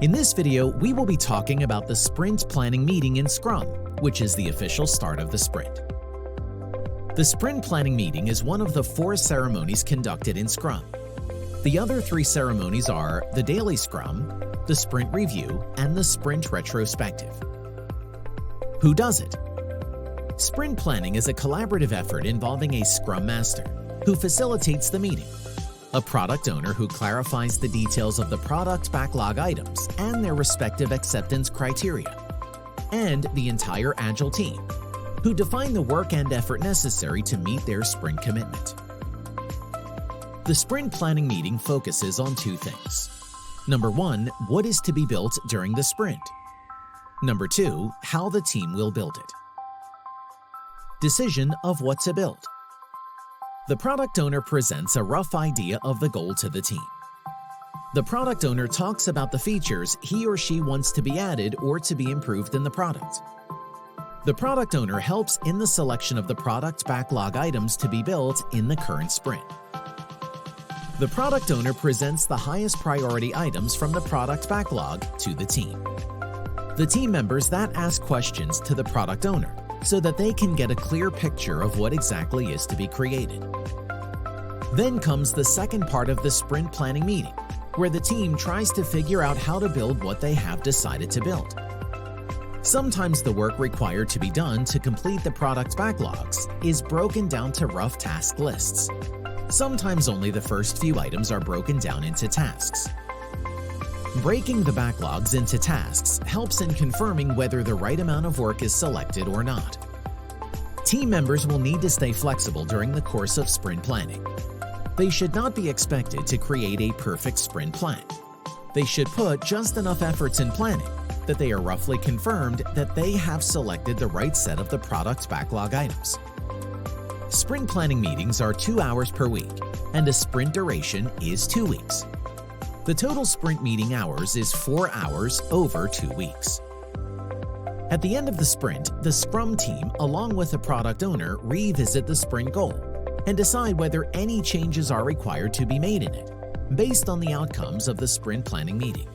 In this video, we will be talking about the sprint planning meeting in Scrum, which is the official start of the sprint. The sprint planning meeting is one of the 4 ceremonies conducted in Scrum. The other 3 ceremonies are the daily Scrum, the sprint review, and the sprint retrospective. Who does it? Sprint planning is a collaborative effort involving a Scrum Master, who facilitates the meeting, a product owner who clarifies the details of the product backlog items and their respective acceptance criteria, and the entire Agile team, who define the work and effort necessary to meet their sprint commitment. The sprint planning meeting focuses on 2 things. Number 1, what is to be built during the sprint? Number 2, how the team will build it. Decision of what to build. The product owner presents a rough idea of the goal to the team. The product owner talks about the features he or she wants to be added or to be improved in the product. The product owner helps in the selection of the product backlog items to be built in the current sprint. The product owner presents the highest priority items from the product backlog to the team. The team members that ask questions to the product owner so that they can get a clear picture of what exactly is to be created. Then comes the second part of the sprint planning meeting, where the team tries to figure out how to build what they have decided to build. Sometimes the work required to be done to complete the product backlogs is broken down to rough task lists. Sometimes only the first few items are broken down into tasks. Breaking the backlogs into tasks helps in confirming whether the right amount of work is selected or not. Team members will need to stay flexible during the course of sprint planning. They should not be expected to create a perfect sprint plan. They should put just enough efforts in planning that they are roughly confirmed that they have selected the right set of the product backlog items. Sprint planning meetings are 2 hours per week, and a sprint duration is 2 weeks. The total sprint meeting hours is 4 hours over 2 weeks. At the end of the sprint, the Scrum team, along with the product owner, revisit the sprint goal and decide whether any changes are required to be made in it, based on the outcomes of the sprint planning meeting.